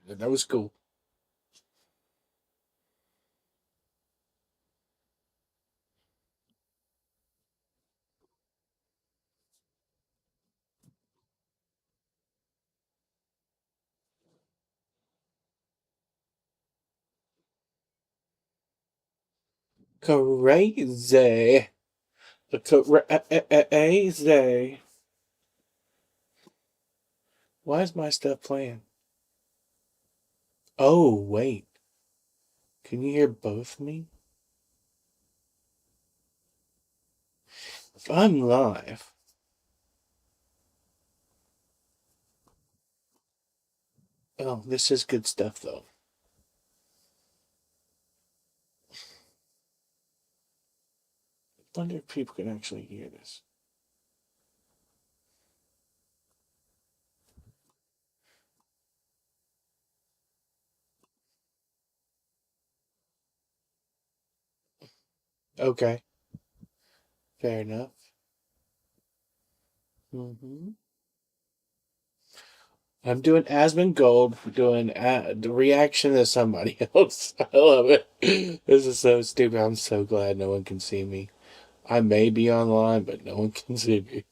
That was cool. Crazy. Crazy. Why is my stuff playing? Oh, wait. Can you hear both me? I'm live. Oh, this is good stuff, though. Wonder if people can actually hear this. Okay, fair enough. I'm doing Asmongold, doing the reaction to somebody else. I love it. This is so stupid. I'm so glad no one can see me. I may be online, but no one can see me.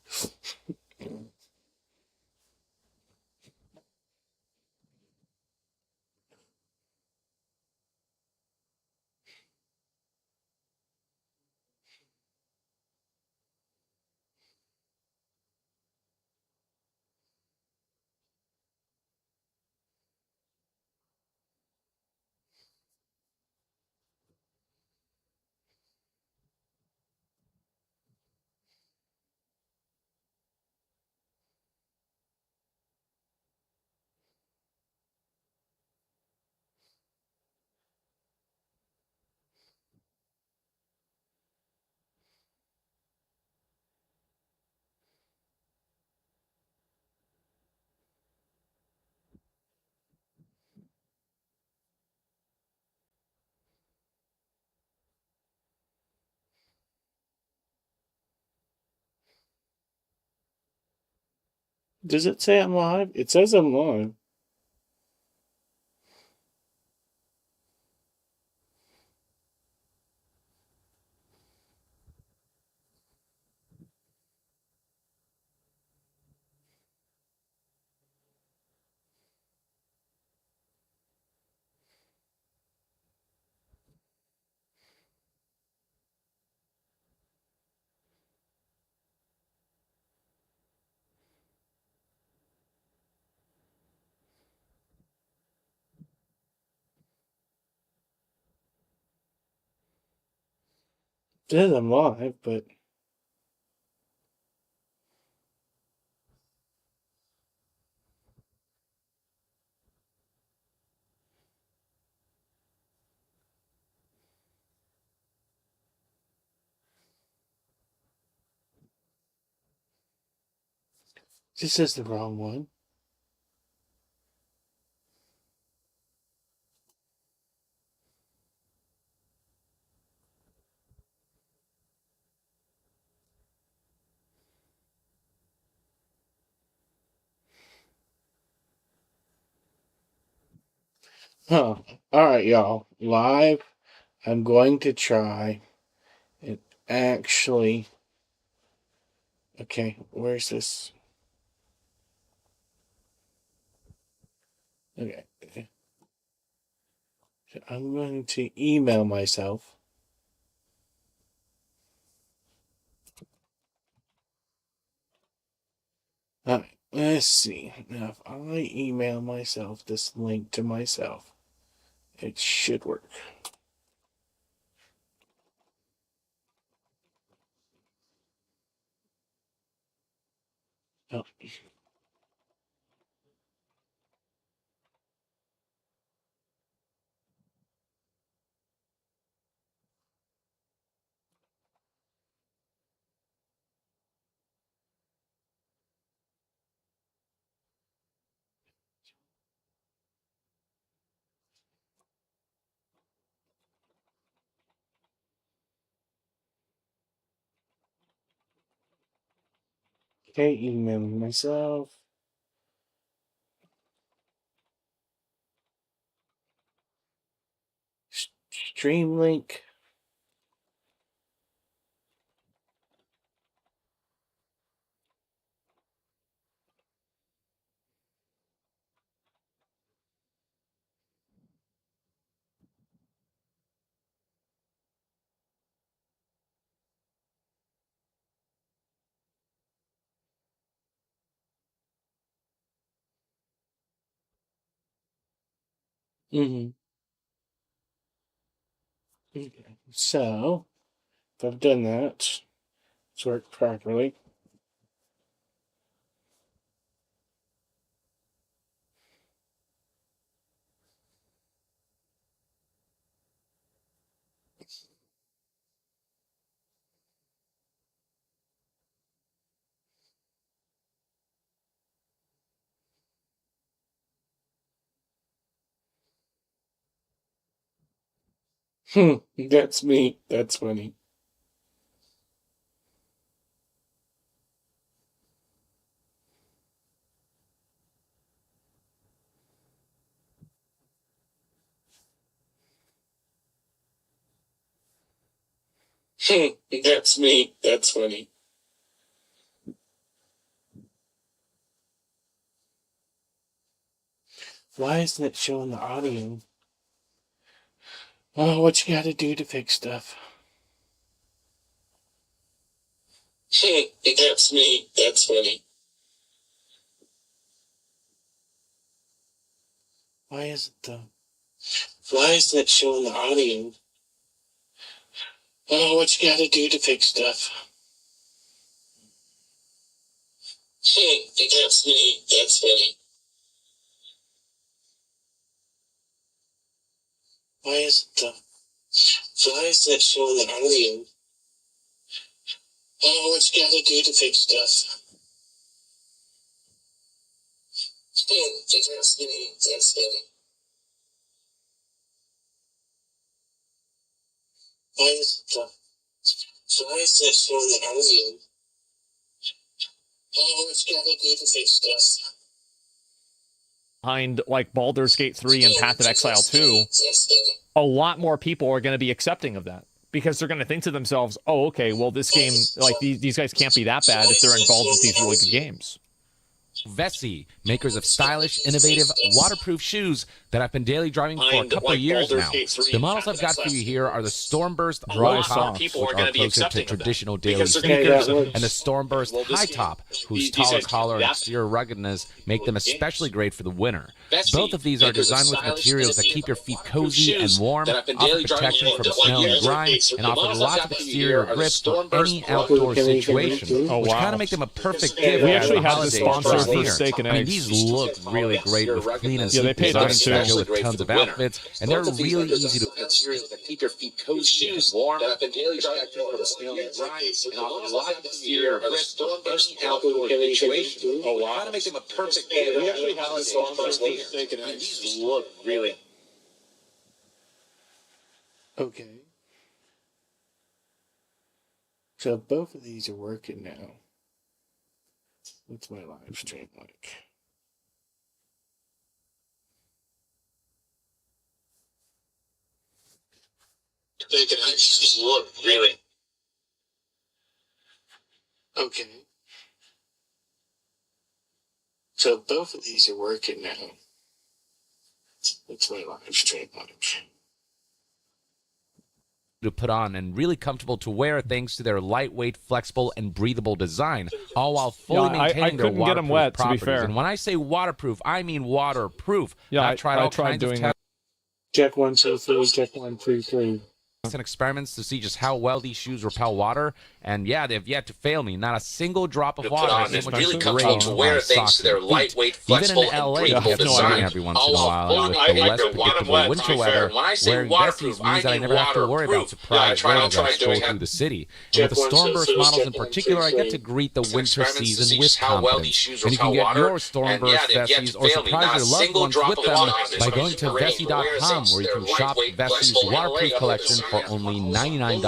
Does it say I'm live? It says I'm live. It says I'm live, but this is the wrong one. Huh. Alright, y'all. Live. I'm going to try and actually. Okay, where's this? Okay. I'm going to email myself. Alright, let's see. Now, if I email myself this link to myself, it should work. Oh, okay, emailing myself. stream link. Okay, so if I've done that, it's worked properly. That's me. That's funny. That's me. That's funny. Why isn't it showing the audio? Oh, what you gotta do to fix stuff? That's me. That's funny. Why isn't it showing the audio? Oh, what you gotta do to fix stuff? That's me. That's funny. Why isn't it showing the audio? Oh, what you gotta do to fix stuff? That's me. That's funny. Why is it showing the audio? Oh, what you gotta do to fix stuff? Behind like Baldur's Gate 3 and Path of Exile 2, a lot more people are going to be accepting of that because they're going to think to themselves, oh, okay, well, this game, like these guys can't be that bad if they're involved with these really good games. Vessi, makers of stylish, innovative, waterproof shoes that I've been daily driving for a couple of years now. The models I've got for you here are the Stormburst Dry Top, which are closer to traditional daily sneakers, and the Stormburst High Top, whose taller collar and exterior ruggedness make them especially great for the winter. Both of these are designed with materials that keep your feet cozy and warm, offer protection from snow and grime, and offer lots of exterior grip for any outdoor situation, which kind of make them a perfect gift. We actually have this sponsor for here. Steak and I mean, Eggs. these look really great with clean and they paid us designs too. that go with tons of outfits, and they're really easy to materials that keep your feet cozy and warm, that have been daily protected from snow and grime, and offer a lot of exterior grip for any outdoor situation. Oh wow! Kind of make them a perfect gift. We actually have this sponsor for Steak and I mean, Eggs. these look really. Okay. So both of these are working now. What's my live stream like? They can actually look really. Okay. So both of these are working now. What's my live stream like? To put on and really comfortable to wear thanks to their lightweight, flexible, and breathable design, all while fully maintaining their couldn't get 'em waterproof wet, to be properties. fair. And when I say waterproof, I mean waterproof. Yeah, I've tried all kinds doing of that. Check 1, 2, 3, check 1, 2, 3. and experiments to see just how well these shoes repel water, and yeah, they've yet to fail me. Not a single drop of water has and so much really rain comfortable to on wear my thanks socks to their and feet. lightweight, Even flexible, in and LA, breathable you have no design. idea every once in a while, with the less I predictable wet, winter weather. when I say Wearing waterproof, Vessis means that I never have to worry about surprise rain as I stroll through the city. And with the Stormburst models in particular, I get to greet the winter season with confidence. And you can get your Stormburst Vessis or surprise your loved ones with them by going to Vessi.com, where you can shop Vessi's waterproof collection for only $99.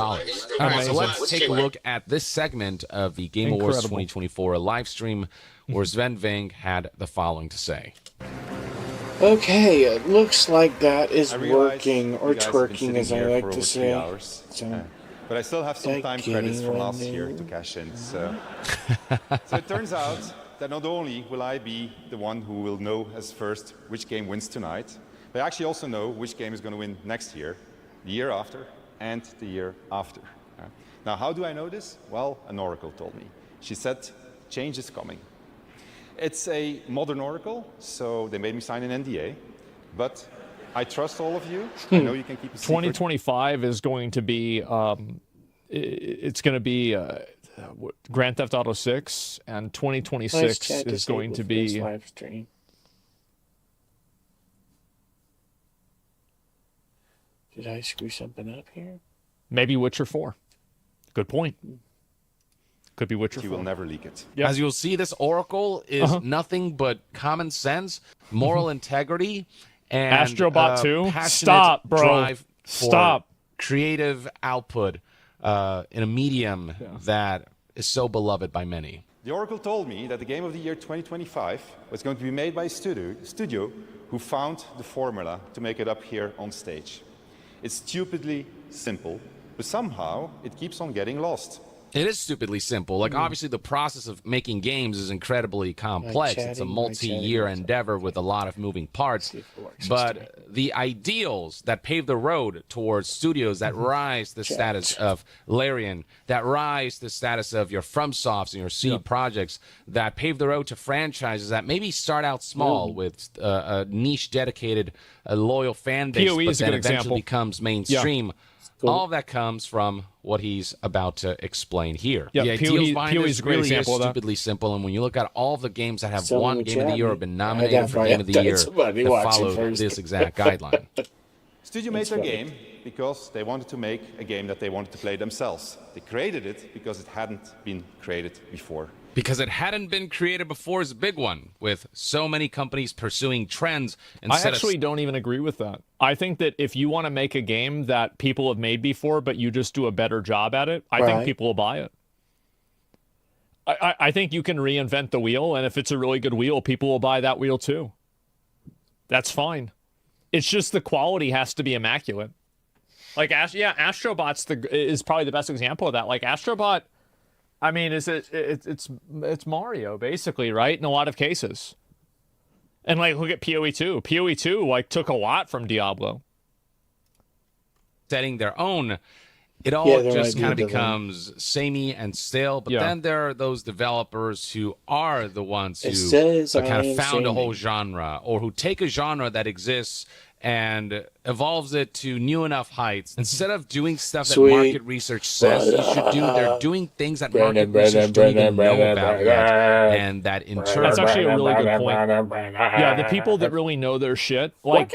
All right, so let's take a look at this segment of the Game Awards 2024 live stream, where Sven Ving had the following to say. Okay, it looks like that is I realize working, or you guys have been twerking sitting as I here like for to over 3 say. hours. So, But I still have some time credits from last year Beginning to cash in. So it turns out that not only will I be the one who will know as first which game wins tonight, but I actually also know which game is going to win next year, the year after, and the year after. Now, how do I know this? Well, an oracle told me. She said, change is coming. It's a modern oracle, so they made me sign an NDA, but I trust all of you. I know you can keep a secret. 2025 is going to be, it's going to be Grand Theft Auto 6, and 2026 is going to be live stream. Did I screw something up here? maybe Witcher 4. Good point. Could be Witcher 4. You will never leak it. Yep. As you'll see, this oracle is nothing but common sense, moral integrity, and Astrobot 2? passionate Stop, bro. drive for Stop. creative output in a medium that is so beloved by many. The Oracle told me that the game of the year 2025 was going to be made by a studio who found the formula to make it up here on stage. It's stupidly simple, but somehow it keeps on getting lost. It is stupidly simple. Like, obviously, the process of making games is incredibly complex. It's a multi-year endeavor with a lot of moving parts. But the ideals that pave the road towards studios that rise to the status of Larian, that rise to the status of your FromSofts and your seed projects, that pave the road to franchises that maybe start out small with a niche dedicated, loyal fan base, PoE but is a then good eventually example. becomes mainstream. All of that comes from what he's about to explain here. Yeah, the ideals PoE behind is this a great really example of that. stupidly simple, and when you look at all the games that have Someone won would Game of the chat Year me. or been I'd nominated have for my Game of the update Year, somebody that watching follow first. this exact guideline. Studio made their game because they wanted to make a game that they wanted to play themselves. They created it because it hadn't been created before. Because it hadn't been created before is a big one, with so many companies pursuing trends I instead actually don't even agree with that. I think that if you want to make a game that people have made before, but you just do a better job at it, I think people will buy it. I think you can reinvent the wheel, and if it's a really good wheel, people will buy that wheel too. That's fine. It's just the quality has to be immaculate. Like, Astrobot's is probably the best example of that. Like, Astrobot, I mean, it's Mario, basically, right? In a lot of cases. And, like, look at PoE 2. PoE 2, like, took a lot from Diablo. setting their own, it all just kind of becomes samey and stale. But then there are those developers who are the ones who kind of found a whole genre, or who take a genre that exists and evolves it to new enough heights. Instead of doing stuff that market research says you should do, they're doing things that market research don't even know about yet. And that in turn... That's actually a really good point. Yeah, the people that really know their shit, like,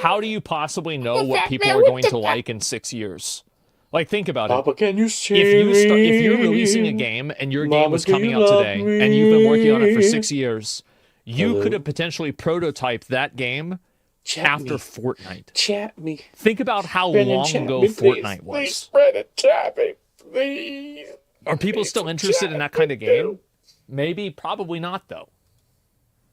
how do you possibly know what people are going to like in 6 years? Like, think about Papa, it. can you If you're releasing a game and your game was coming out today and you've been working on it for 6 years, you could have potentially prototyped that game after Fortnite. Chat me. Think about how long ago Fortnite was. Please, Brennan, chat me, please. Are people still interested in that kind of game? Maybe, probably not, though.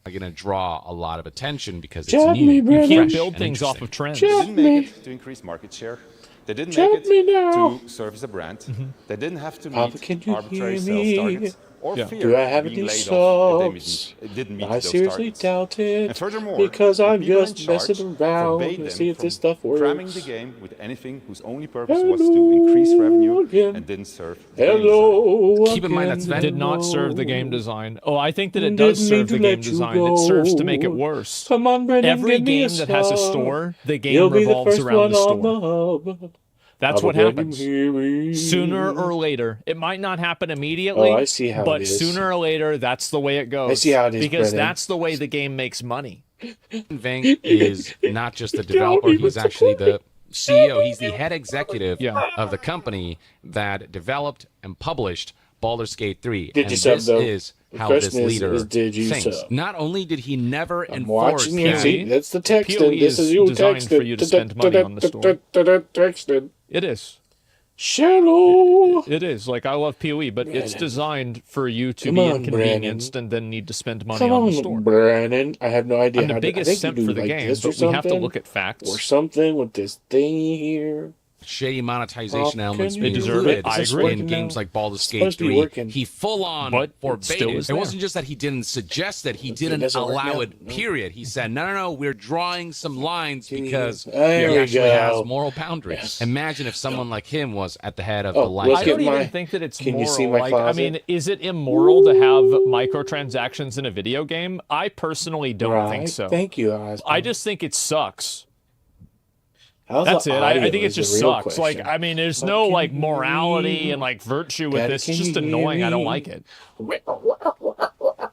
Going to draw a lot of attention because it's Chat new. me, You Brennan. can't build things off of trends. They didn't make it to increase market share. They didn't make it to service a brand. They didn't have to Papa, meet can you arbitrary hear sales me? targets or fear Do I have being any laid off if subs? they didn't meet I those seriously targets. doubt it. And furthermore, because the I'm people in just charge messing around forbade to them see if this from stuff works. cramming the game with anything whose only purpose was to increase revenue and didn't serve the game design. Hello. Keep in mind that's again. Did not serve the game design. Oh, I think that it does Didn't mean serve the to game let you design. It serves to make it go. worse. Come on, Brennan, Every give me game that has a sub. store, the game You'll be the revolves first around one the store. on the hub. That's what Papa, can happens. you hear me? Sooner or later. It might not happen immediately. Oh, I see how but it is. sooner or later, that's the way it goes. I see how it is, because Brennan. that's the way the game makes money. Vink is not just the developer, he's actually the CEO. He's the head executive of the company that developed and published Baldur's Gate 3. Did and you sub, this though? is The how this question is, leader did you thinks. sub? Not only did he never I'm enforce watching you. that, See, that's the texting. PoE This is is you designed texting. for you to spend money on the store. Texting. It is. Shallow. It is. Like, I love PoE, but it's Brandon. designed for you to Come be on, inconvenienced and then need to spend money Come on the on, store. Brandon. I have no idea I'm the how biggest I think simp you do for the like game, this or but we have to something, look at facts. or something with this thing here. Shady monetization How elements can been you deserve included it? I It's agree. in working games now. like Baldur's It's Gate supposed to be 3. working. He full on But it forbade still it. is It there. wasn't just that he didn't suggest it, he It didn't doesn't work allow now. it, No. period. He said, no, we're drawing some lines because There he we actually go. has moral boundaries. Yes. Imagine if someone like him was at the head of Oh, the line. let's I get don't even my- think that it's Can moral. you see my like, I closet? mean, is it immoral to have microtransactions in a video game? I personally don't think Right. so. Thank you, Osborne. I just think it sucks. How's That's the it. audio I think it is the just real sucks. Like, question. I mean, there's But no can like you morality hear and like virtue with Daddy, this. can It's just you hear annoying. I don't me? like it.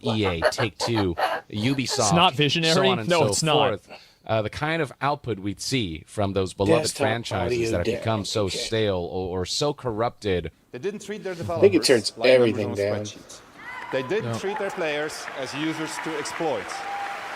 EA, Take-Two, Ubisoft. It's not visionary. So on and No, so it's not. forth. The kind of output we'd see from those beloved Desktop franchises audio that have deck. become so Okay. stale or so corrupted. They didn't treat their it developers turns like numbers everything on a down. spreadsheet. They didn't treat their players as users to exploit.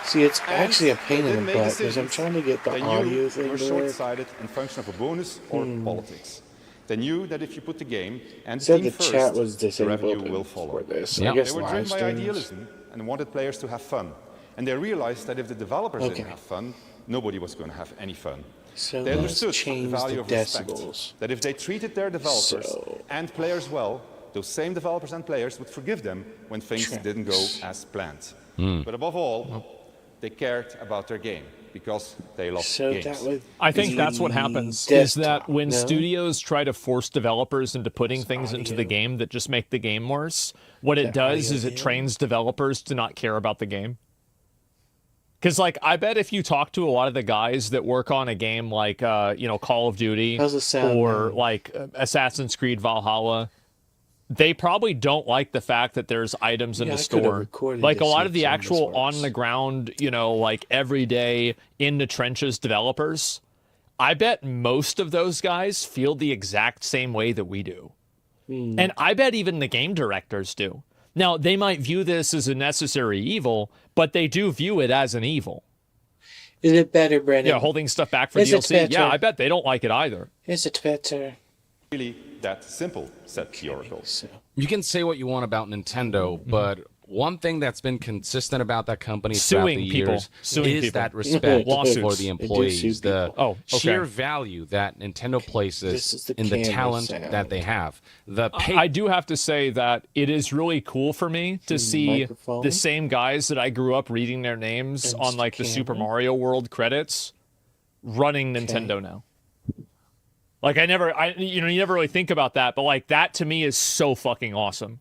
See, it's And actually a they pain in didn't the make butt because I'm decisions. trying to get the They audio knew they thing were to work. short-sighted in function of a bonus or politics. They knew that if you put the game and the Said team the first, chat was the disabled revenue will follow. for this. Yeah. I guess They were live driven by streams. idealism and wanted players to have fun. And they realized that if the developers Okay. didn't have fun, nobody was going to have any fun. So They let's understood the change value the of respect. decibels. That if they treated their developers So- and players well, those same developers and players would forgive them when things Tracks. didn't go as planned. But above all, they cared about their game because they loved So games. that would I think be that's what happens is that desktop, when no? studios try to force developers into putting things into the audio. game that just make the game worse, what it That does audio is it deal? trains developers to not care about the game. Because, like, I bet if you talk to a lot of the guys that work on a game like, Call of Duty How's it sound or now? like Assassin's Creed Valhalla, they probably don't like the fact that there's items in Yeah, the I could have store. recorded Like a to lot see of the if some of this actual works. on the ground, like everyday in the trenches developers, I bet most of those guys feel the exact same way that we do. And I bet even the game directors do. Now, they might view this as a necessary evil, but they do view it as an evil. Is it better, Brandon? Yeah, holding stuff back for Is it DLC. better? Yeah, I bet they don't like it either. Is it better? Really that simple, said the Oracle. So, You can say what you want about Nintendo, but one thing that's been consistent about that company throughout Suing the people. years Suing is people. that respect Lawsuits. for the They do employees, sue the people. Oh, okay. sheer value that Nintendo This places is the in the camera talent sound. that they have. The pay I do have to say that it is really cool for me to see microphone. the same guys that I grew up reading their names And on like the camera. Super Mario World credits running Nintendo now. Like you never really think about that, but like that to me is so fucking awesome.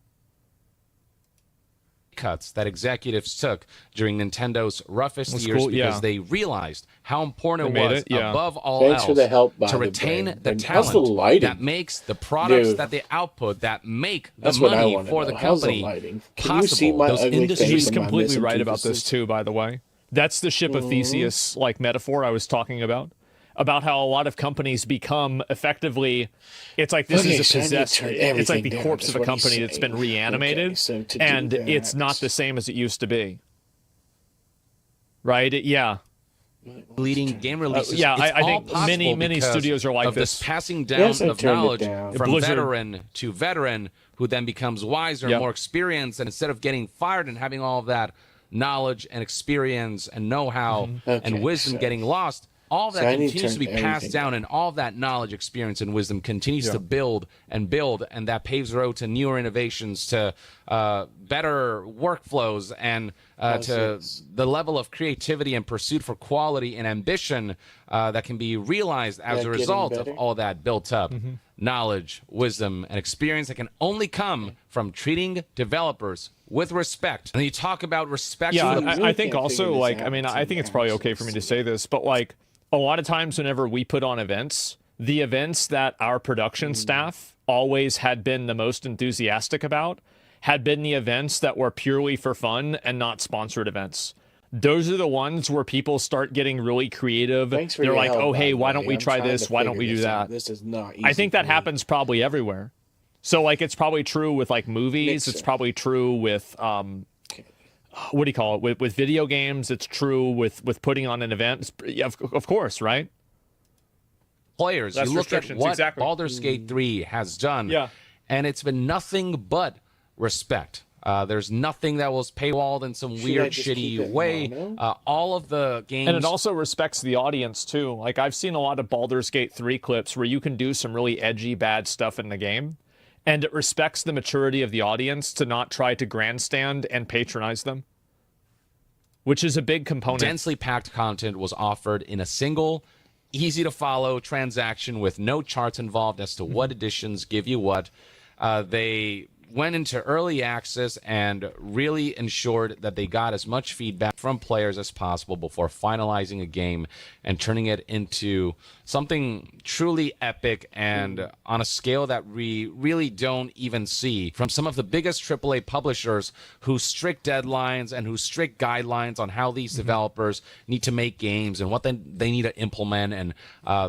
cuts that executives took during Nintendo's roughest That's years cool, because yeah. they realized how important They it made was it, yeah. above all Thanks else for the help, by to the retain way. the And how's the talent lighting? that makes the products Dude. that they output that make the That's what I money want to for know. the How's the company lighting? Can possible. you see my Those ugly industries face? He's Am I completely missing right two about this pieces? too, by the way. That's the ship of Theseus like metaphor I was talking about how a lot of companies become effectively, it's like this Okay, is so a I need to possessed, turn it's like everything the down, corpse is of a what he's company that's been saying. reanimated, Okay, so to do and that- it's not the same as it used to be. Right? Yeah. leading game releases. yeah, It's I all think possible many because studios are like of this this. passing down Yes, I of turned it knowledge down. from Blizzard. veteran to veteran, who then becomes wiser, Yep. more experienced, and instead of getting fired and having all of that knowledge and experience and know-how Okay, and wisdom so- getting lost, all of so that I need to continues to be turn passed everything down, and all of that knowledge, experience, and wisdom continues to build, and that paves the road to newer innovations, to better workflows, and to it's- the level of creativity and pursuit for quality and ambition that can be realized as That a getting result of better? all that built up Mm-hmm. knowledge, wisdom, and experience that can only come from treating developers with respect. And you talk about respect. Yeah, for the I really think can't also, figure this like, out I mean, until I think it's probably okay for me to say this, but like a lot of times whenever we put on events, the events that our production staff always had been the most enthusiastic about had been the events that were purely for fun and not sponsored events. Those are the ones where people start getting really creative. Thanks for They're your like, help, oh, by hey, the why way. don't we I'm try trying this? to Why don't we figure do this out. that? This is not easy I think that for me. happens probably everywhere. So like it's probably true with like movies. It's Mixer. probably true with what do you call it? With video games, it's true with putting on an event. Yeah, of course, right? players. Less You look at restrictions, what exactly. Baldur's Gate 3 has done, Yeah. and it's been nothing but respect. There's nothing that was paywalled in some I weird, just keep shitty it way. mono? All of the games... And it also respects the audience, too. Like, I've seen a lot of Baldur's Gate 3 clips where you can do some really edgy, bad stuff in the game, and it respects the maturity of the audience to not try to grandstand and patronize them, which is a big component. Densely packed content was offered in a single, easy-to-follow transaction with no charts involved as to what editions give you what. They went into early access and really ensured that they got as much feedback from players as possible before finalizing a game and turning it into something truly epic and on a scale that we really don't even see from some of the biggest AAA publishers whose strict deadlines and whose strict guidelines on how these developers need to make games and what they need to implement and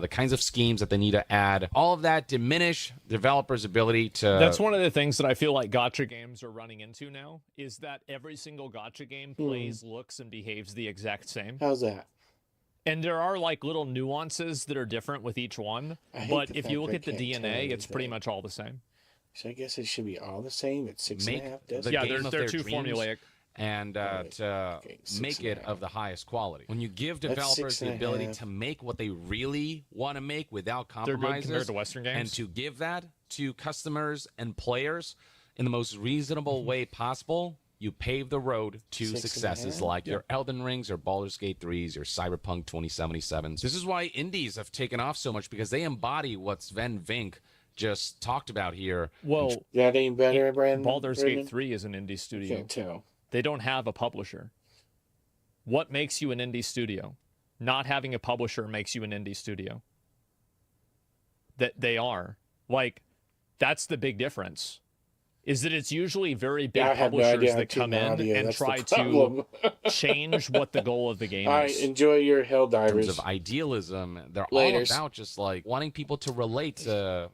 the kinds of schemes that they need to add. All of that diminish developers' ability to... That's one of the things that I feel like gacha games are running into now, is that every single gacha game plays, looks, and behaves the exact same. How's that? And there are like little nuances that are different with each one, I hate but the if fact you look I at the can't tell DNA, it's pretty anything. much all the same. So I guess it should be all the same at 6.5 the decibels. Yeah, game of they're their too dreams formulaic. and to Okay, make it 6.5. of the highest quality. When you give That's developers the ability 6.5. to make what they really want to make without They're good compromises, compared to Western games. and to give that to customers and players in the most reasonable way possible, you pave the road to 6.5? successes like your Elden Rings or Baldur's Gate 3s or Cyberpunk 2077s. This is why indies have taken off so much, because they embody what Sven Vink just talked about here. Well, That ain't better, Brandon? Baldur's Brendan? Gate 3 is an indie studio. Can't tell. They don't have a publisher. What makes you an indie studio? Not having a publisher makes you an indie studio. That they are. Like, that's the big difference. Is that it's usually very big I have no publishers idea how that to come in audio. and That's the try to problem. change what the goal of the game All right, is. enjoy your In terms Helldivers. of idealism, they're Laters. all about just like wanting people to relate to